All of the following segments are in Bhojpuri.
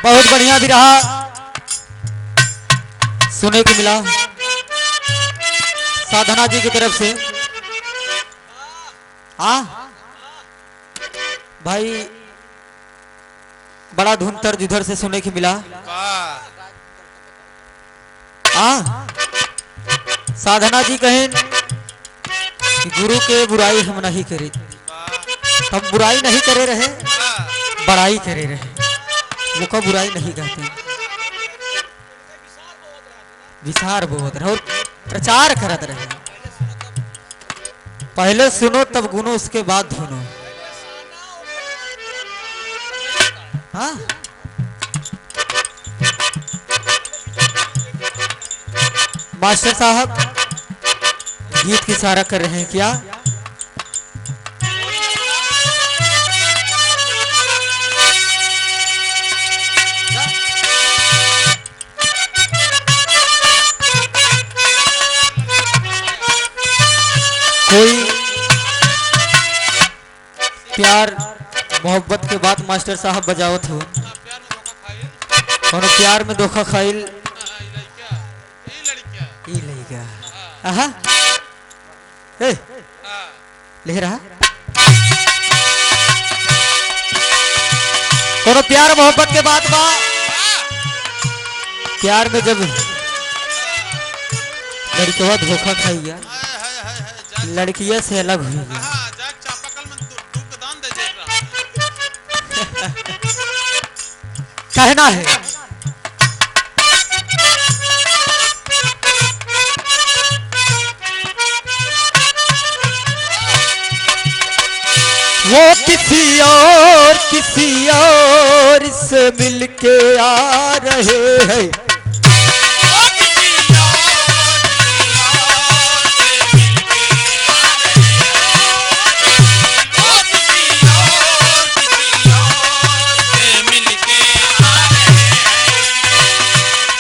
बहुत बढ़िया भी रहा, सुने को मिला साधना जी की तरफ से। भाई बड़ा धुन तर्ज उधर से सुने को मिला। साधना जी कहें कि गुरु के बुराई हम नहीं करे, हम बुराई नहीं करे रहे, बड़ाई करे रहे, वो का बुराई नहीं कहते, विचार बहुत रहे और प्रचार करत रहे। पहले सुनो तब गुनो, उसके बाद धुनो। हाँ मास्टर साहब गीत की इशारा कर रहे हैं क्या? कोई प्यार मोहब्बत के बाद मास्टर साहब बजावत हो, प्यार में धोखा खाइल ले रहा कोनो प्यार मोहब्बत के बाद बा, प्यार में जब लड़किया धोखा खाई गया, लड़किया से अलग हुई गया। कहना है वो किसी और से मिलके आ रहे हैं,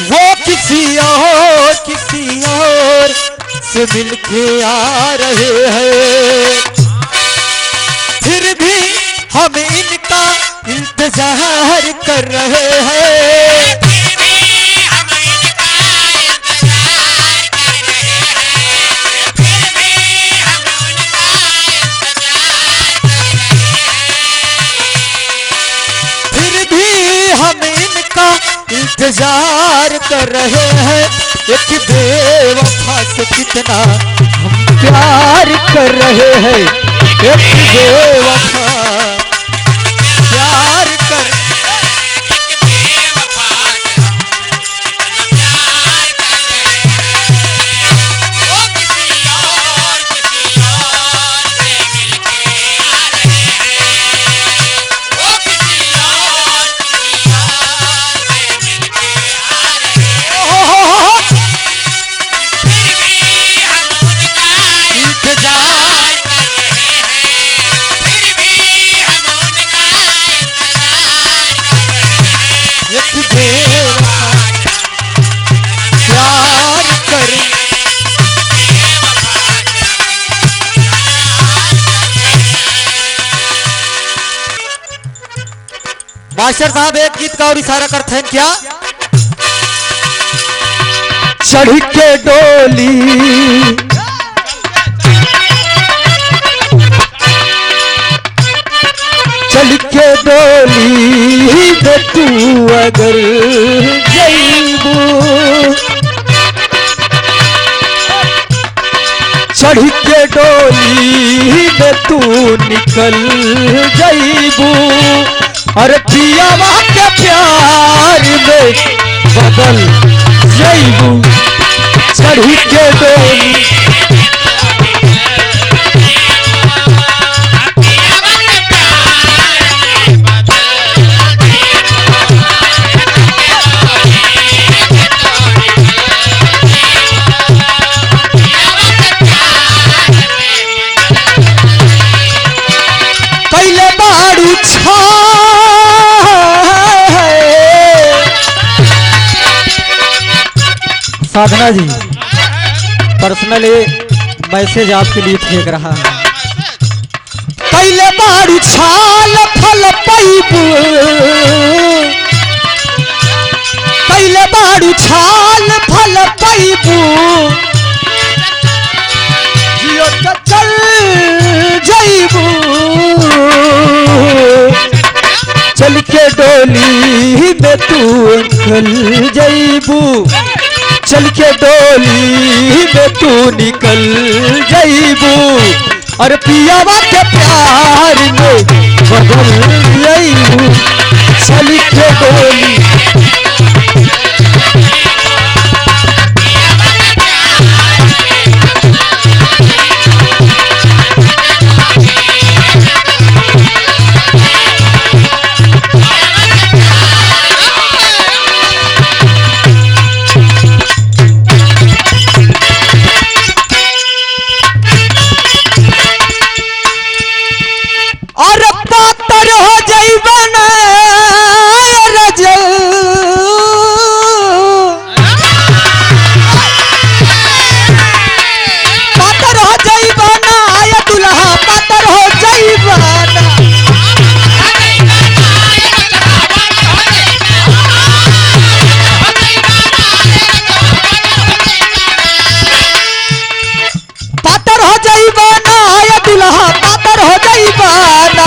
वो किसी और से मिलके आ रहे हैं, फिर भी हम इनका इंतजार कर रहे हैं। फिर भी हम इनका इंतजार कर रहे हैं। एक बेवफा से कितना हम प्यार कर रहे हैं, एक बेवफा प्यार कर, मास्टर साहब एक गीत का और इशारा करते हैं क्या? चढ़ के डोली चल के डोली दे तू अगर जईबू, चढ़ के डोली दे तू निकल जईबू, अरे पियावा के प्यार में बदल जईबू, चढ़ी के डोली पहले बारू छा साधना जी पर्सनली मैसेज आपके लिए फेंक रहा है। पहले बारू छाल फल पैबू जईबू जियो तो चल जईबू चल के डोली में तू निकल जईबू चल के डोली में तू निकल जईबू और पियावा के प्यार में बदल जईबू चल के डोली और पातर हो जईबन रजल पातर हो जईबन आय दुल्हा पातर हो जईबन पातर हो जईबन आय दुल्हा पातर हो जईबन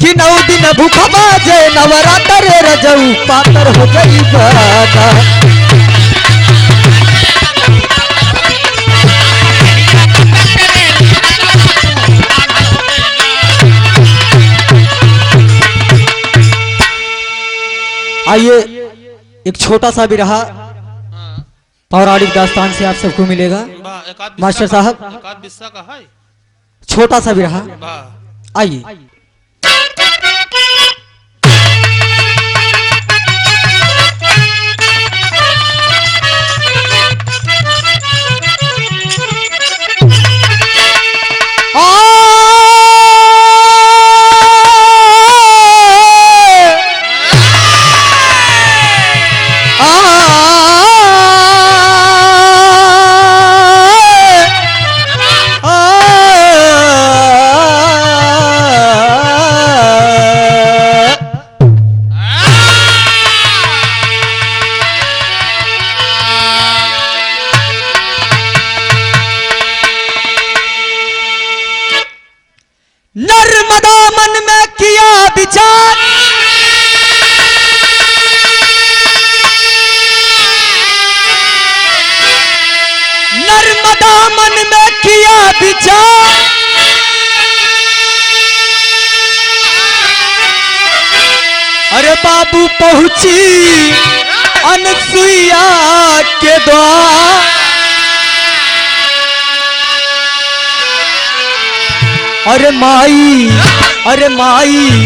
किनौ दिन भूखबा जे नवरात्र रजऊ पातर हो जईबन आइए एक छोटा सा भी रहा पौराणिक दास्तान से आप सबको मिलेगा मास्टर साहब छोटा सा भी रहा आइए नर्मदा मन में किया विचार नर्मदा मन में किया विचार अरे बाबू पहुंची अनसुईया के द्वार अरे माई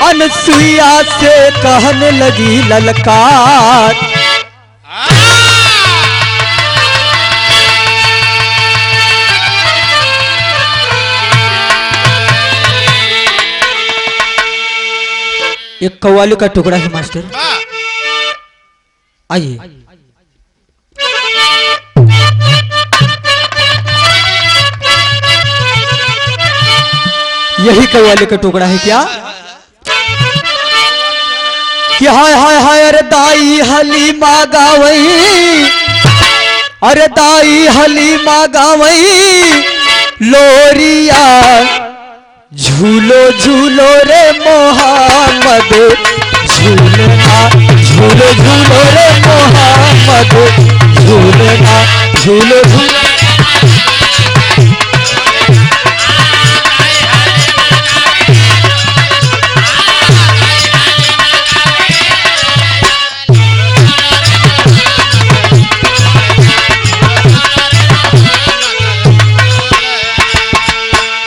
अनसुईया से कहने लगी ललकार एक कव्वाली का टुकड़ा है मास्टर आइए यही कव्वाली का टुकड़ा है क्या कि हाय हाय हाय अरे दाई हलीमा गावई अरे दाई हलीमा गावई लोरिया झूलो झूलो रे मोहम्मद झूलना झूलो झूलो रे मोहम्मद झूलना झूलो झूलो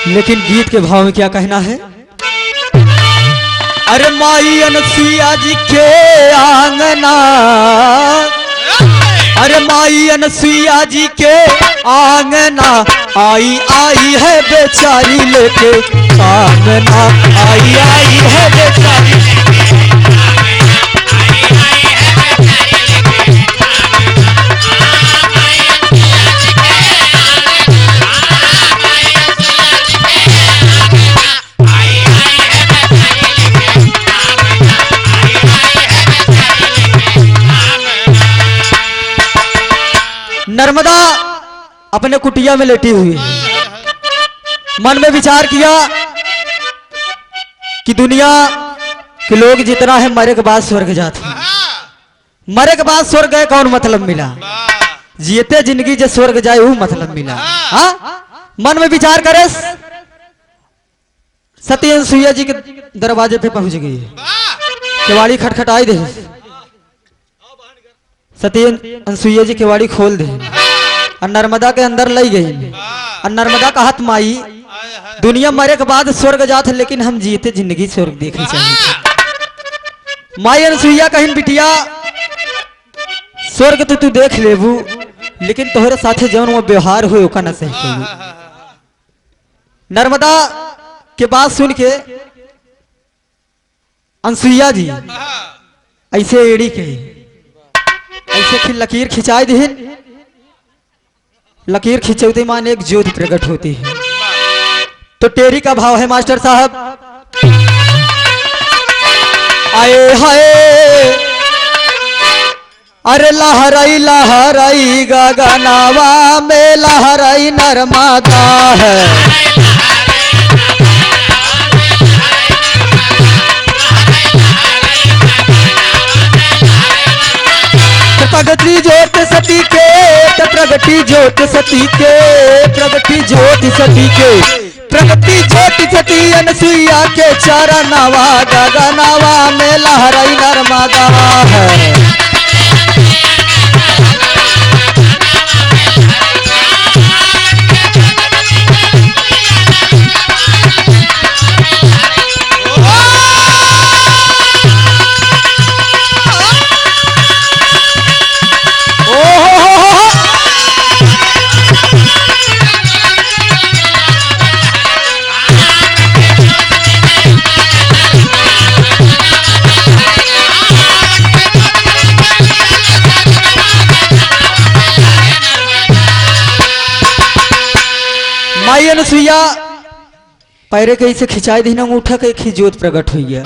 लेकिन गीत के भाव में क्या कहना है अरे माई अनसुईया जी के आंगना अरे माई अनसुईया जी के आंगना आई आई है बेचारी लेके आंगना आई आई है बेचारी अपने कुटिया में लेटी हुई है। मन में विचार किया कि दुनिया के लोग जितना है मरे के बाद स्वर्ग जाते हैं, मरे के बाद स्वर्ग गए कौन मतलब मिला, जीते जिंदगी जो स्वर्ग जाए वो मतलब मिला। हाँ, मन में विचार करे सती अनसुईया जी के दरवाजे पे पहुंच गई है। केवाड़ी खटखटाई दे, सती अनसुईया जी केवाड़ी खोल दे और नर्मदा के अंदर लाई गई। और नर्मदा का हाथ माई दुनिया मरे के बाद स्वर्ग जात है, लेकिन हम जीते जिंदगी स्वर्ग देखनी चाहिए। माई अनसुईया कहीं बिटिया स्वर्ग तो तू देख लेबू, लेकिन तोहरे साथे जौन वो व्यवहार हुए ओका न सही कही। नर्मदा के बात सुन के अनसुईया जी ऐसे एड़ी के ऐसे फिर लकीर खिंचाई दी। लकीर खिंचौते मान एक ज्योति प्रकट होती है। तो टेरी का भाव है मास्टर साहब, आए हाय अरे लहराई लहराई गगनवा में लहराई नर्मदा है। प्रगति ज्योत सती के, प्रगति ज्योत सती के, प्रगति ज्योत सती के, प्रगति ज्योत सती अनसुईया के चरणवा गगनवा में लहराई नर्मदा है। माई अनसुईया पैरे कैसे खिंचाई दी ना अंगूठा के एक ही ज्योत प्रकट हुई है।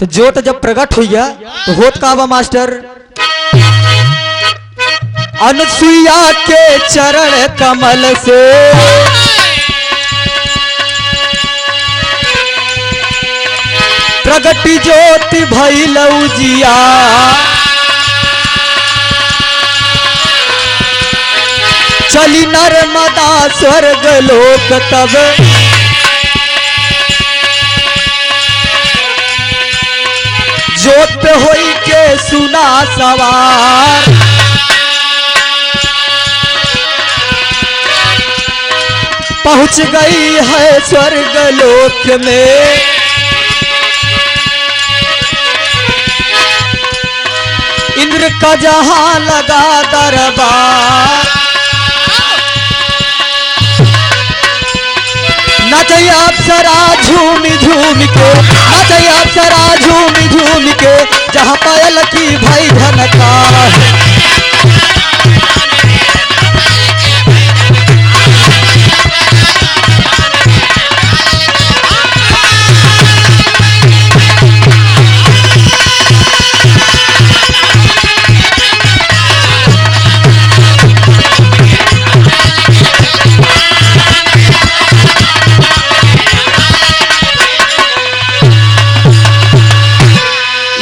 तो ज्योत जब प्रकट हुई है तो होत का बा मास्टर, अनसुईया के चरण कमल से प्रगति ज्योति भइल उजिया। चली नर्मदा स्वर्ग लोक तब ज्योत होई के सुना सवार। पहुंच गई है स्वर्ग लोक में इंद्र का जहां लगा दरबार। नाचे अप्सरा झूमी झूम के, नाचे अप्सरा झूमी झूम के, जहाँ पायल की भाई झनकार।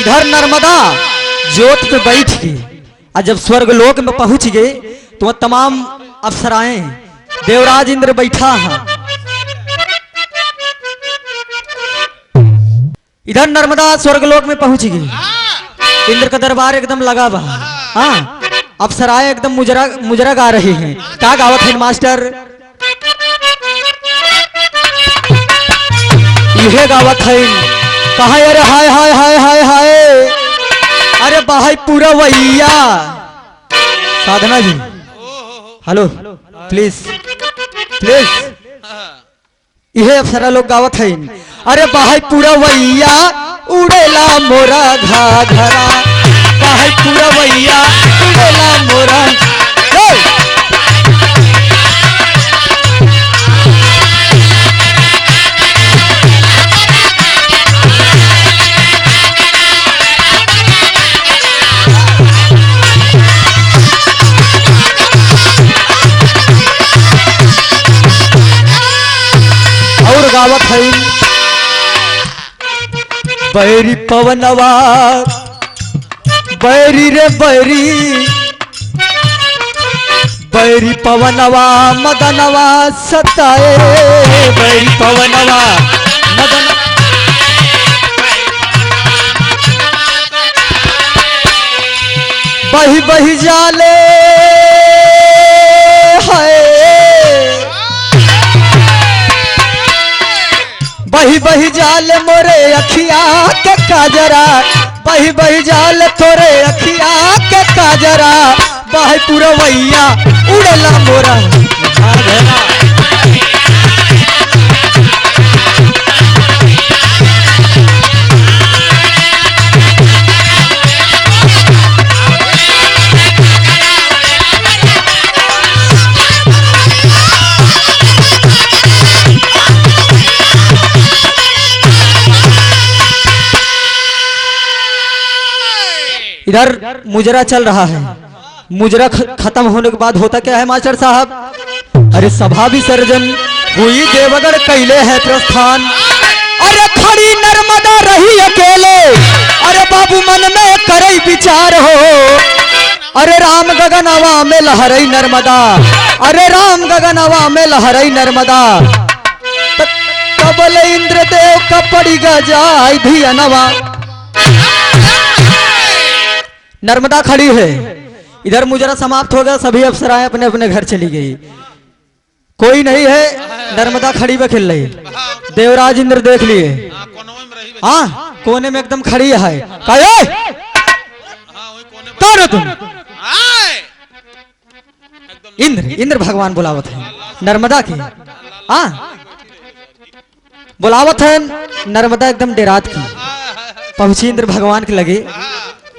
इधर नर्मदा ज्योत पे बैठ गई और जब स्वर्ग लोक में पहुंच गए तो तमाम अप्सराएं देवराज इंद्र बैठा है। इधर नर्मदा स्वर्ग लोक में पहुंच गई, इंद्र का दरबार एकदम लगा बा। हाँ, अप्सराएं एकदम मुजरा गा रही हैं। क्या गावत है मास्टर? यह गावत है, कहा अरे हाय हाय हाय हाय हाय, अरे बाहाई पूरा वैया। साधना जी हेलो प्लीज प्लीज, यह अप्सरा लोग गावत है, अरे बाहाई पूरा वैया उड़ेला मोरा घाघरा, बाहाई पूरा वैया उड़ेला मोरा। गावत है बैरी पवनवा बैरी रे बैरी बैरी पवनवा मदनवा सताए बैरी पवनवा मदन बही बही जाले बही बही जाल मोरे अखिया के काजरा बही बही जाल तोरे अखिया के काजरा बह पुरवैया उड़ला मोरा इधर मुजरा चल रहा है। मुजरा खत्म होने के बाद होता क्या है मास्टर साहब? अरे सभा विसर्जन हुई देवगढ़ कैले है प्रस्थान। अरे खड़ी नर्मदा रही अकेले, अरे बाबू मन में करे विचार हो। अरे राम गगनवा में लहरई नर्मदा, अरे राम गगनवा में लहरई नर्मदा। तबल इंद्रदेव का पड़ी गजाई धियनवा। नर्मदा खड़ी है, इधर मुजरा समाप्त हो गया, सभी अप्सराएं अपने अपने घर चली गई, कोई नहीं है। नर्मदा खड़ी में खिल रही। देवराज इंद्र देख लिए, हाँ कोने में एकदम खड़ी है। कौन हो तुम? इंद्र, इंद्र भगवान बुलावत है नर्मदा की। हाँ बुलावत है नर्मदा एकदम डेरात की। पहुंची इंद्र भगवान के लगे।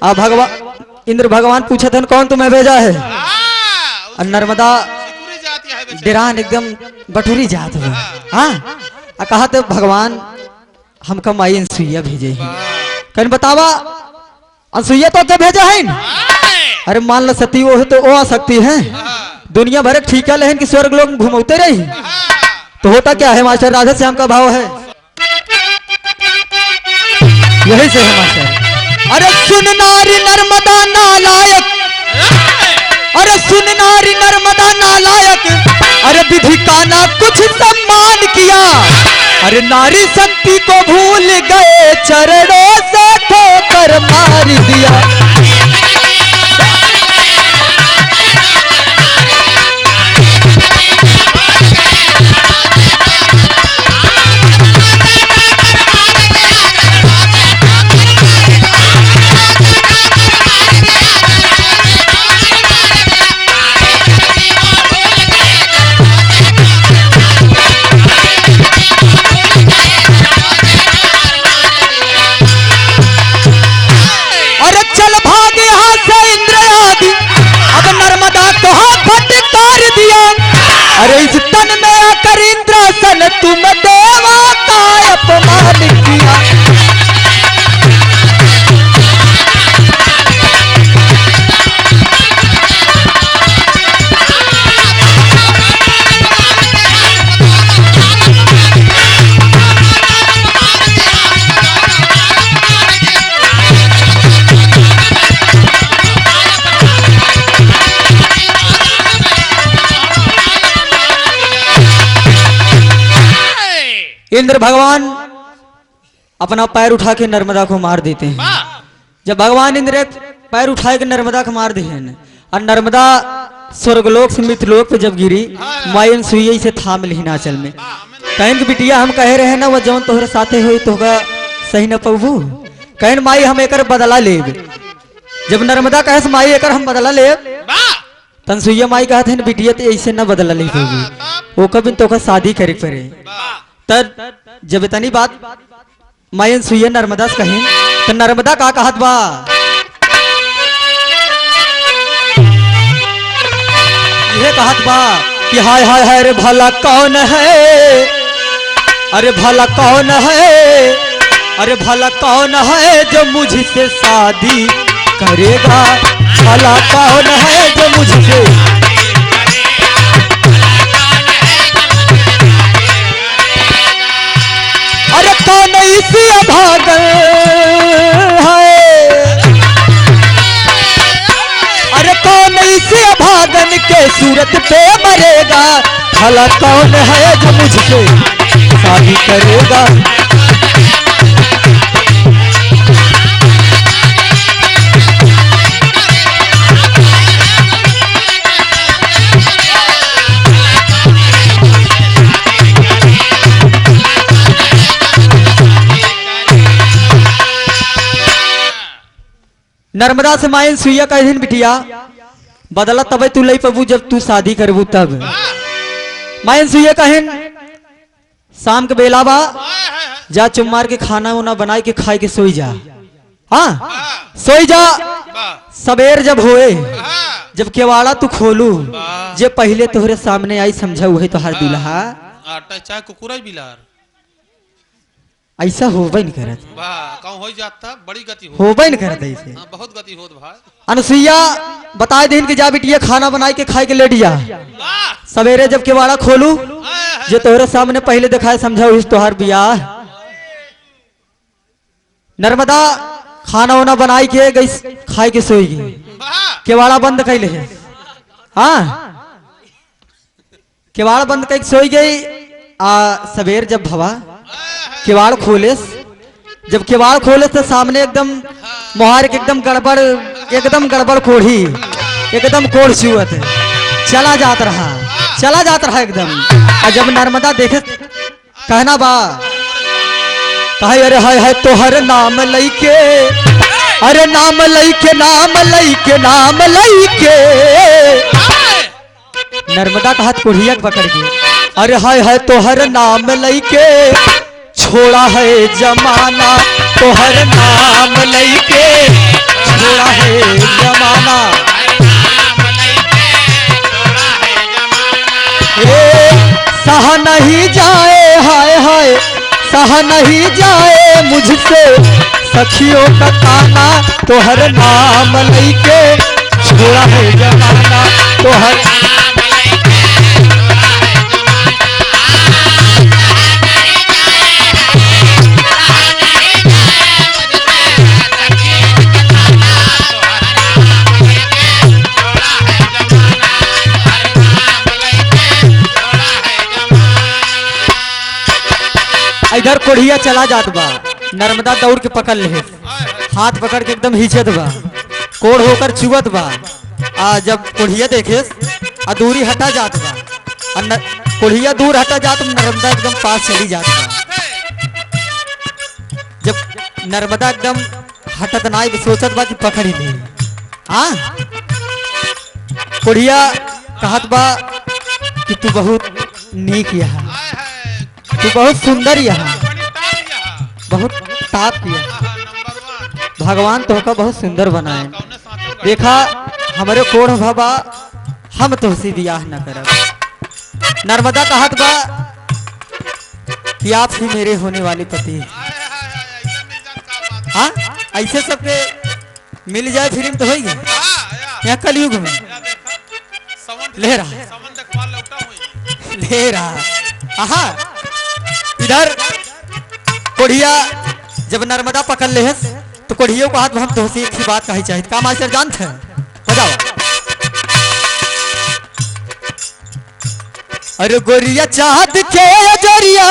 अब भगवान इंद्र भगवान पूछे थे कौन तुम्हें भेजा है? और नर्मदा डेरान एकदम बटुरी जात हुआ। हाँ कहा तो भगवान हमका माई अनसुईया भेजे है। कहीं बतावा अनसुईया तो भेजा है? अरे मान लो सती वो है तो वो आ सकती है। दुनिया भर ठीक है लेकिन कि स्वर्ग लोग घुमौते रही तो होता क्या है मास्टर? राधे श्याम का भाव है, यही से है मास्टर। अरे सुन नारी नर्मदा नालायक, अरे सुन नारी नर्मदा नालायक, अरे विधि का ना कुछ सम्मान किया। अरे नारी शक्ति को भूल गए, चरणों से ठोकर मार दिया। अरे इस तन में आकर इंद्रासन तुम देवा का अपमान किया। इंद्र भगवान अपना पैर उठा के नर्मदा को मार देते हैं। जब भगवान इंद्र पैर उठा के नर्मदा को मार दिए और नर्मदा स्वर्गलोक से मृतलोक पे जब गिरी, माई अनसुईया से थाम ली हिमाचल में। कहन की बिटिया हम कहे रहे ना वो जौन तोहरे साथे हुई तो सही न पबू। कहन माई हम एक बदला ले। जब नर्मदा कहे माई एक हम बदला ले, तनसुईया माई कहते हैं बिटिया तो ऐसे न बदला ले पाबू, वो कभी तो शादी करे पड़े। तब जब इतनी बात माई अनसुईया नर्मदा से कहीं तो नर्मदा का कहत बा, यह कहत बा कि हाय हाय हाय रे भला कौन है, अरे भला कौन है, अरे भला कौन है जो मुझसे शादी करेगा, भला कौन है जो मुझसे। कौन इसी अभागन है, अरे कौन इसी अभागन के सूरत पे मरेगा, भला कौन है जो मुझसे शादी करेगा। नर्मदा से मायन सुइया का दिन बिटिया बदला तब तू लई पबू जब तू शादी करबू तब। मायन सुइया कहिन शाम के बेला बा जा चुम्मार के खाना उना बनाए के खाए के सोई जा। हाँ सोई जा। सवेर जब होए जब केवाड़ा तू खोलू जे पहले तोहरे सामने आई समझा वही तोहार दुल्हा चाहे कुकुर बिलार ऐसा होबे नहीं करत। हो जाता बड़ी गति होबे नहीं करत ऐसे। बहुत गति होत भाई। अनुसुईया बताए दिन के जा बिटिया खाना बनाए के खाए के लेट जा। सवेरे जब केवाड़ा खोलू जे तोहरे सामने पहले दिखाए समझा उस तोहार बियाह। नर्मदा खाना वाना बनाई के गई खाए के सोई गई केवाड़ा बंद कैले है। हाँ केवाड़ा बंद करके सोई गई। सवेर जब भवा किवाड़ खोले जब किवाड़ खोले तो सामने एकदम मोहार के एकदम गड़बड़ कोढ़ी एकदम कोढ़ चुअत चला जात रहा एकदम। और जब नर्मदा देखे कहना बा कहे अरे हाय तोहर नाम लईके, अरे नाम लईके नर्मदा का हाथ कोढ़िया पकड़ के अरे हाय तोहर नाम लईके छोड़ा है जमाना, तोहर नाम लईके छोड़ा है जमाना। सहा नहीं जाए हाय सहा नहीं जाए मुझसे सखियों का ताना, तोहर नाम लईके छोड़ा है जमाना, तोहर इधर कोढ़िया चला जात बा। नर्मदा दौड़ के पकड़ ले हाथ पकड़ के एकदम हिचत बा कोढ़ होकर चुवत बा। जब कोढ़िया देखे दूरी हटा जात बा कोढ़िया दूर हटा जात नर्मदा एकदम पास चली जात बा। जब नर्मदा एकदम हटत नाई सोचत बा कि पकड़ ही नहीं। हाँ कोढ़िया कहत बा कि तू बहुत नीक यहाँ, तू बहुत सुंदर यहाँ, बहुत ताप किया भगवान तोहका बहुत सुंदर बनाए। देखा हमारे कोढ़ भबा हम तुझसे बियाह न करब। नर्मदा का हाथ बा कि आप ही मेरे होने वाले पति। हाँ ऐसे सबके मिल जाए फिर तो होगी यहाँ कलयुग में ले रहा। हाँ इधर कोढ़िया जब नर्मदा पकड़ ले तो कोढ़ियों को हाथ में हम तुझसे एक ही बात कही चाहिए। का मास्टर जानते हैं बजाओ। अरे गोरिया चाहत के जोरिया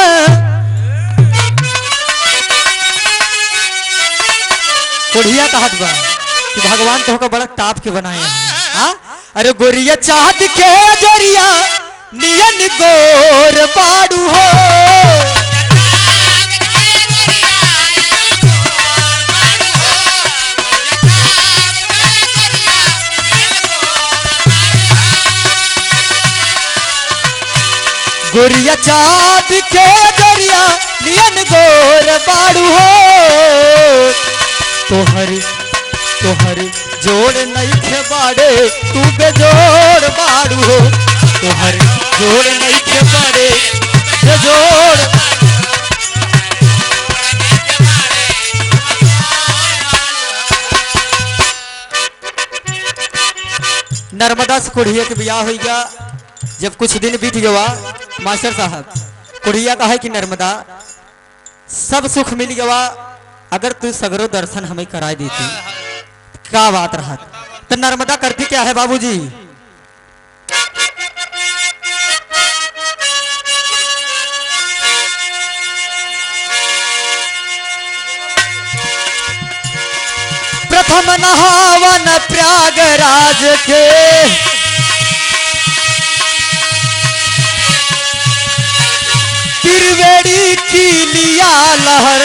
कोढ़िया का हाथ बा कि भगवान तो बड़ा ताप के बनाए हैं। हाँ अरे गोरिया चाहत के जोरिया नियन गोर बाड़ू हो, गोरिया चाँद के दरिया नियन गोर बाड़ू हो। तोहर जोड़ नहीं खे बाड़े तू बेजोड़ बाड़ू हो, तोहर जोड़ नहीं खे बाड़े बेजोड़। नर्मदा से कोढ़िया के ब्याह हो गया। जब कुछ दिन बीत गया मास्टर साहब कोढ़िया कहा कि नर्मदा सब सुख मिल गवा अगर तू सगरो दर्शन हमें कराई देती क्या बात रहा। तो नर्मदा करती क्या है बाबूजी? प्रथम नहावन प्रयागराज के त्रिवेणी की लिया लहर,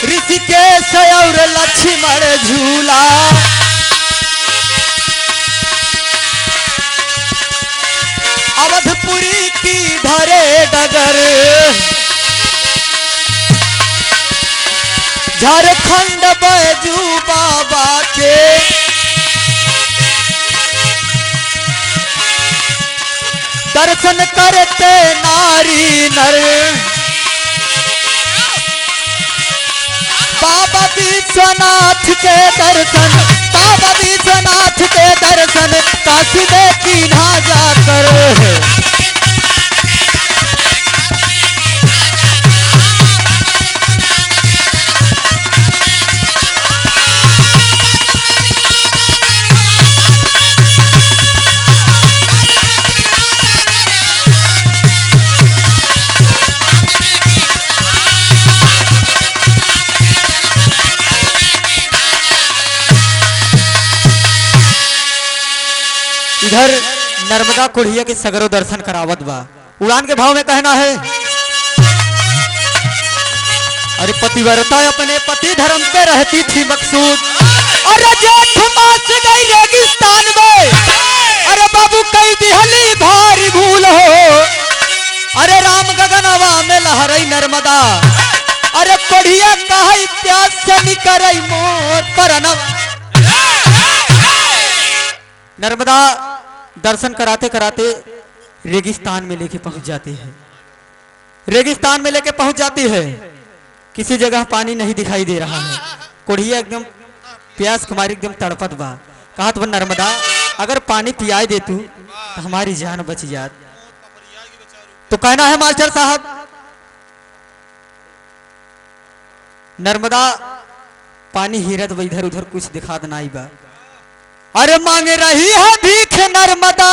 ऋषिकेश और लक्ष्मण झूला, अवधपुरी की धरे डगर, झारखंड बैजू बाबा के दर्शन करते नारी नर, बाबा विश्वनाथ के दर्शन, बाबा विश्वनाथ के दर्शन काशी देखी ना जाकर। इधर नर्मदा कुढ़िया के सगरो दर्शन करावत बा। उड़ान के भाव में कहना है, अरे पतिव्रता अपने पति धर्म पे रहती थी मकसूद, अरे जेठ मास गई रेगिस्तान में, अरे बाबू कई दिहली भारी भूल हो, अरे राम गगनवा में लहरई नर्मदा, अरे कुढ़िया कही प्यास से निकरई मोर परनवा। नर्मदा दर्शन कराते कराते रेगिस्तान में लेके पहुंच जाती है, रेगिस्तान में लेके पहुंच जाती है, किसी जगह पानी नहीं दिखाई दे रहा है, कुढ़िया एकदम प्यास कुमारी एकदम तड़पत बा। कहा तो नर्मदा अगर पानी पियाई दे तू तो हमारी जान बच जात। तो कहना है मास्टर साहब, नर्मदा पानी हिरत बा, इधर उधर कुछ दिखा दनाई बा, अरे मांग रही है भीख नर्मदा,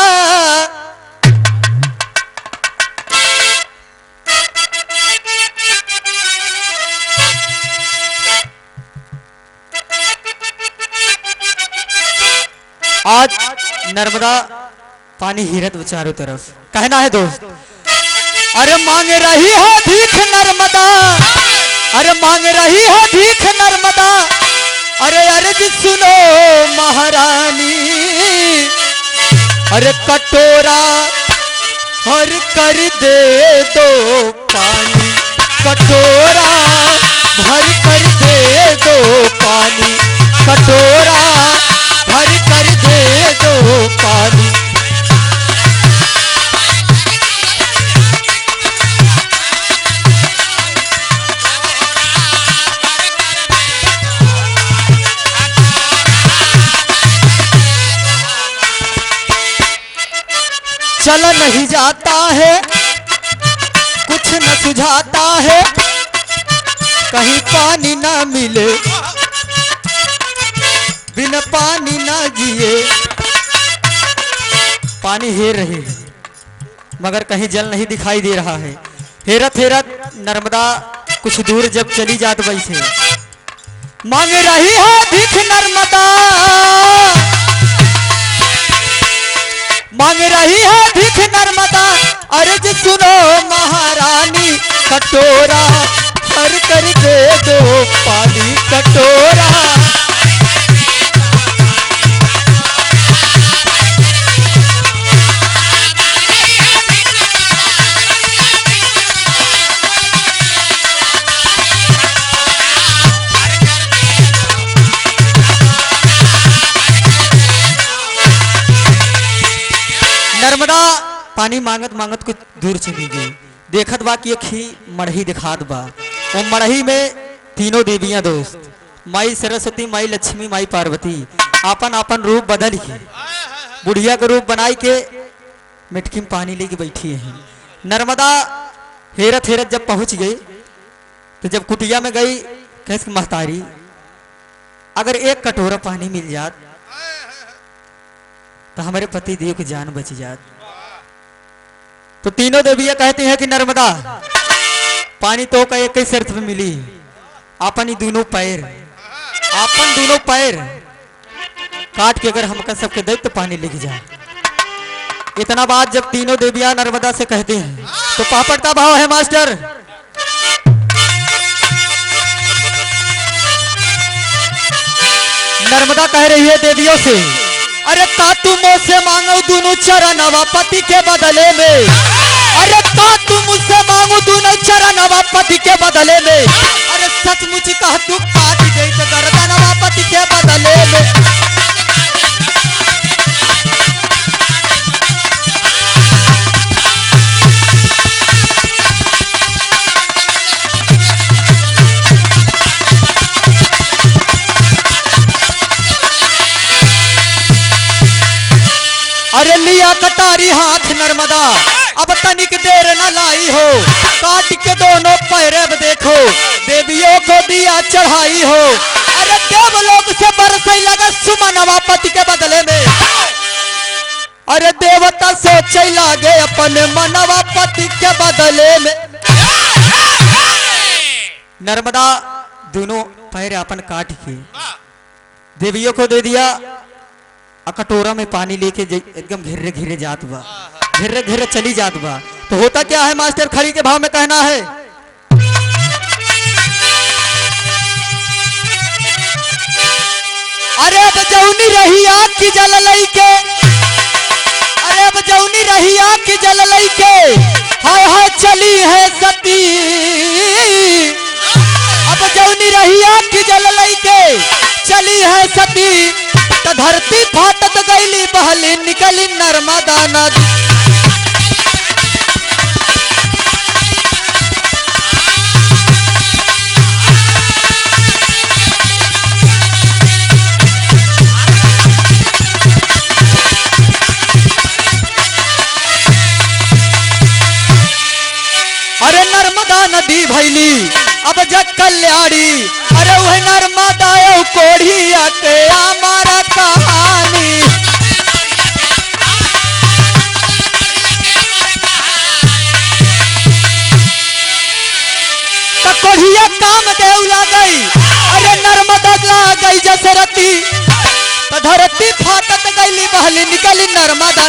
आज नर्मदा पानी हिरत चारों तरफ। कहना है दोस्त, अरे मांग रही है भीख नर्मदा, अरे मांग रही है भीख नर्मदा, अरे अर्ज सुनो महारानी, अरे कटोरा भर कर दे दो पानी, कटोरा भर कर दे दो पानी, कटोरा भर कर दे दो पानी। चल नहीं जाता है कुछ न सुझाता है, कहीं पानी ना मिले बिना पानी ना जिए। पानी हेर रही मगर कहीं जल नहीं दिखाई दे रहा है। हेरत हेरत नर्मदा कुछ दूर जब चली जात वैसे मांग रही है भीख नर्मदा, मांग रही है भीख नर्मदा, अर्ज सुनो महारानी, कटोरा भर कर दे दो पानी, कटोरा। नर्मदा पानी मांगत मांगत कुछ दूर चली गई, देखत बा कि एक ही मड़ही दिखात बा। वो मड़ही में तीनों देवियां दोस्त, माई सरस्वती, माई लक्ष्मी, माई पार्वती, आपन आपन रूप बदल के बुढ़िया के रूप बनाई के मिटकी में पानी लेके बैठी है। नर्मदा हेरत हेरत जब पहुंच गई तो जब कुटिया में गई कैसे महतारी अगर एक कटोरा पानी मिल जात तो हमारे पति देव की जान बच जात। तो तीनों देवियां कहती हैं कि नर्मदा पानी तो का एक ही शर्त पे मिली, अपन ही दोनों पैर काट के अगर हमका सबके दे तो पानी लेके जाए। इतना बात जब तीनों देवियां नर्मदा से कहते हैं तो पापड़ का भाव है मास्टर। नर्मदा कह रही है देवियों से, अरे ता तुम मुझसे मांगो दोनों चरणवा पति के बदले में, अरे ता तुम मुझसे मांगो दोनों चरणवा पति के बदले में, अरे सचमुच कह तू काट गई तो गर्दनवा पति के बदले में। अरे लिया कटारी हाथ नर्मदा अब तनिक देर न लाई हो, काट के दोनों पैरे देखो देवियों को दिया चढ़ाई हो, अरे देवलोक से बरसई लगा सुमनवा पति के बदले में, अरे देवता सोचे लागे अपने मनवा पति के बदले में। नर्मदा दोनों पैर अपन काट के देवियों को दे दिया, कटोरा में पानी लेके एकदम घिरे घिरे जात बा, घिरे घिरे चली जात बा। तो होता क्या है मास्टर, खड़ी के भाव में कहना है, अरे अब जौनी रही आग की जल लई के, अरे अब जौनी रही आग की जल लई के, हाय हाय चली है सती, अब जौनी रही आग की जल लई के चली है सती, तो धरती फाटत गईली बहली निकली नर्मदा नदी। अरे नर्मदा नदी भैली अब जग कल्याणी, अरे वह नर्मदा कोढ़िया के हमारा कहानी, तो कोढ़िया काम देव ला गई, अरे नर्मदा ला गई जसरती, तो धरती फाटत गईली बहली निकली नर्मदा।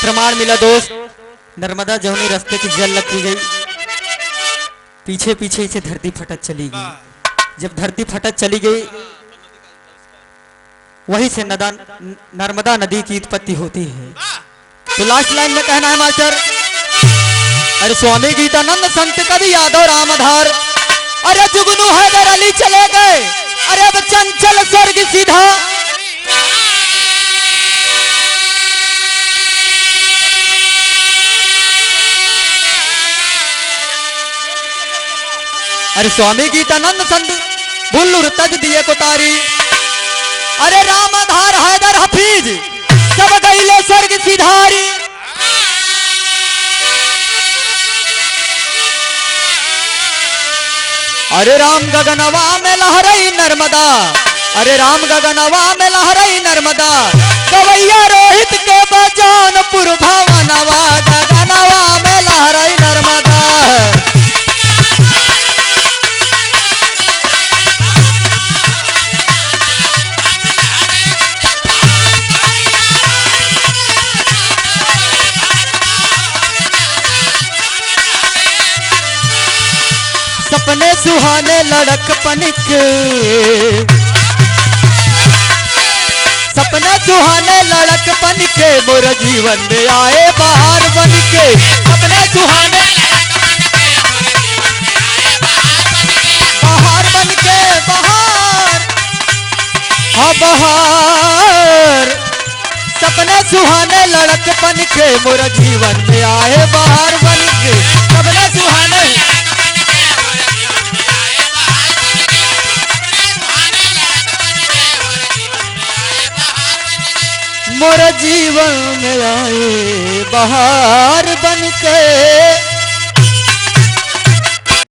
प्रमाण मिला दोस्त, नर्मदा जौनी रास्ते की जल लग गई, पीछे पीछे से धरती फटक चली गई। जब धरती फटक चली गई वहीं से नर्मदा नदी की उत्पत्ति होती है। तो लास्ट लाइन में कहना है मास्टर, अरे स्वामी गीतानंद संत कवि यादव रामधार, अरे जुगनू हैदर अली चले गए, अरे अब चंचल स्वर्ग सीधा, अरे स्वामी गीतानंद संत बुल्लुर तज दिए कोतारी, अरे रामधार हैदर हफीज सब गईले स्वर्ग सिधारी। अरे राम गगनवा में लहरई नर्मदा, अरे राम गगनवा में लहरई नर्मदा, गवैया रोहित के बजानपुर भवनवा, गगनवा में लहरई नर्मदा। सपने सुहाने लड़कपन के, सपने सुहाने लड़कपन के, मोर जीवन में आए बाहर बन के, सपने सुहाने बाहर बन के, बाहर हाँ बाहर सपने सुहाने लड़कपन के मोर जीवन में आए बाहर बन के सपने सुहाने मोर जीवन में आए बाहर बन के